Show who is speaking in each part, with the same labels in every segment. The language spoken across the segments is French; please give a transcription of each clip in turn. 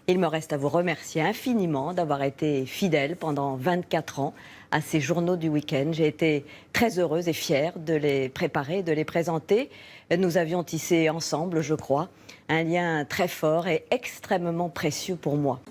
Speaker 1: Il me reste à vous remercier infiniment d'avoir été fidèle pendant 24 ans à ces journaux du week-end. J'ai été très heureuse et fière de les préparer, de les présenter. Nous avions tissé ensemble, je crois, un lien très fort et extrêmement précieux pour moi.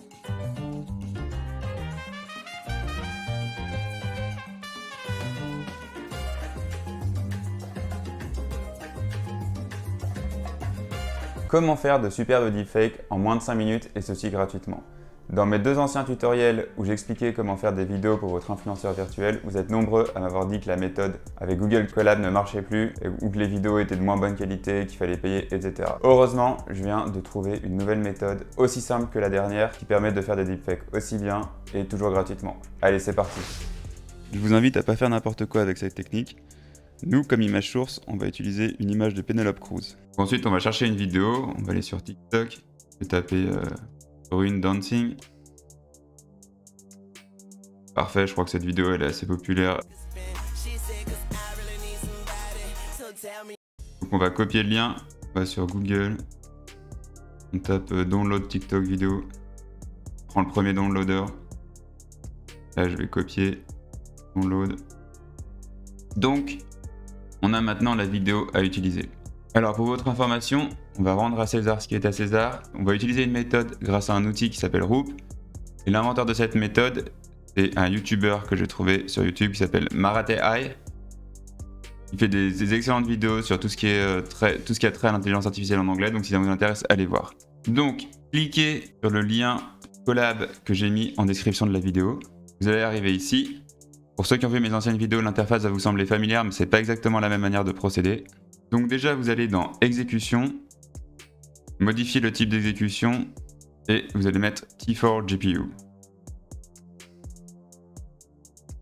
Speaker 2: Comment faire de superbes deepfakes en moins de 5 minutes et ceci gratuitement? Dans mes 2 anciens tutoriels où j'expliquais comment faire des vidéos pour votre influenceur virtuel, vous êtes nombreux à m'avoir dit que la méthode avec Google Colab ne marchait plus ou que les vidéos étaient de moins bonne qualité, qu'il fallait payer, etc. Heureusement, je viens de trouver une nouvelle méthode aussi simple que la dernière qui permet de faire des deepfakes aussi bien et toujours gratuitement. Allez, c'est parti! Je vous invite à pas faire n'importe quoi avec cette technique. Nous, comme image source, on va utiliser une image de Penelope Cruz. Ensuite, on va chercher une vidéo, on va aller sur TikTok, et taper Ruin Dancing. Parfait, je crois que cette vidéo elle est assez populaire. Donc on va copier le lien, on va sur Google, on tape Download TikTok vidéo, on prend le premier downloader. Là, je vais copier, download. Donc, on a maintenant la vidéo à utiliser. Alors pour votre information, on va rendre à César ce qui est à César. On va utiliser une méthode grâce à un outil qui s'appelle Roop. Et l'inventeur de cette méthode, c'est un YouTuber que j'ai trouvé sur YouTube qui s'appelle Marathehai. Il fait des excellentes vidéos sur tout ce qui a trait à l'intelligence artificielle en anglais, donc si ça vous intéresse, allez voir. Donc, cliquez sur le lien collab que j'ai mis en description de la vidéo. Vous allez arriver ici. Pour ceux qui ont vu mes anciennes vidéos, l'interface va vous sembler familière, mais c'est pas exactement la même manière de procéder. Donc déjà, vous allez dans Exécution, modifier le type d'exécution et vous allez mettre T4 GPU.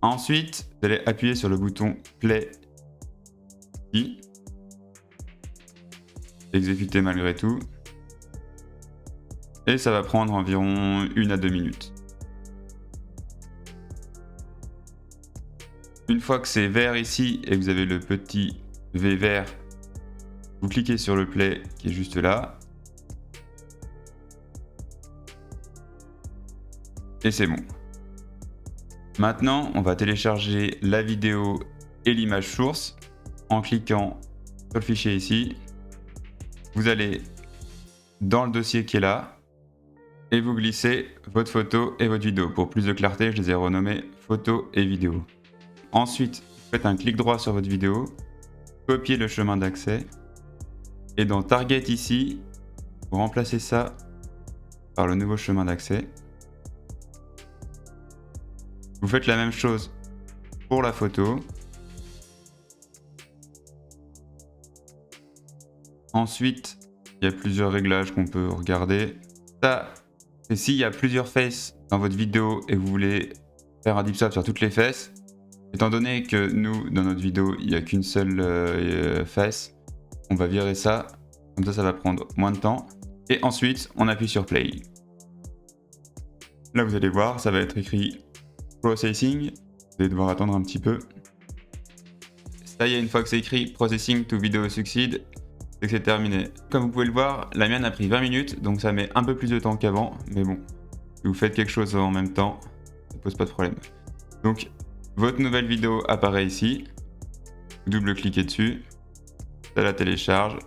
Speaker 2: Ensuite, vous allez appuyer sur le bouton Play ici. Exécuter malgré tout. Et ça va prendre environ 1 à 2 minutes. Une fois que c'est vert ici et que vous avez le petit V vert, vous cliquez sur le play qui est juste là. Et c'est bon. Maintenant, on va télécharger la vidéo et l'image source en cliquant sur le fichier ici. Vous allez dans le dossier qui est là et vous glissez votre photo et votre vidéo. Pour plus de clarté, je les ai renommés photo et vidéo. Ensuite, vous faites un clic droit sur votre vidéo, copiez le chemin d'accès et dans Target ici, vous remplacez ça par le nouveau chemin d'accès. Vous faites la même chose pour la photo. Ensuite, il y a plusieurs réglages qu'on peut regarder. Ça, c'est s'il y a plusieurs faces dans votre vidéo et que vous voulez faire un deep swap sur toutes les faces. Étant donné que nous, dans notre vidéo, il n'y a qu'une seule face, on va virer ça. Comme ça va prendre moins de temps. Et ensuite, on appuie sur Play. Là, vous allez voir, ça va être écrit Processing. Vous allez devoir attendre un petit peu. Ça y est, une fois que c'est écrit Processing to Video Succeed, c'est que c'est terminé. Comme vous pouvez le voir, la mienne a pris 20 minutes, donc ça met un peu plus de temps qu'avant. Mais bon, si vous faites quelque chose en même temps, ça pose pas de problème. Donc, votre nouvelle vidéo apparaît ici, vous double-cliquez dessus, ça la télécharge.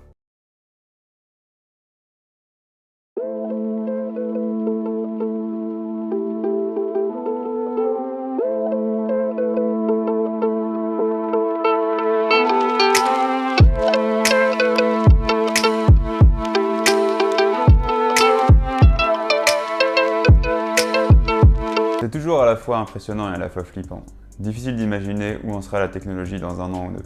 Speaker 2: C'est toujours à la fois impressionnant et à la fois flippant. Difficile d'imaginer où en sera la technologie dans 1 an ou 2.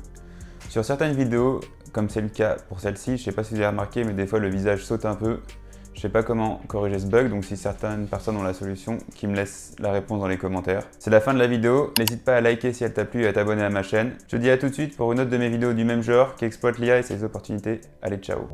Speaker 2: Sur certaines vidéos, comme c'est le cas pour celle-ci, je sais pas si vous avez remarqué, mais des fois le visage saute un peu. Je sais pas comment corriger ce bug, donc si certaines personnes ont la solution, qui me laissent la réponse dans les commentaires. C'est la fin de la vidéo, n'hésite pas à liker si elle t'a plu et à t'abonner à ma chaîne. Je te dis à tout de suite pour une autre de mes vidéos du même genre qui exploite l'IA et ses opportunités. Allez, ciao!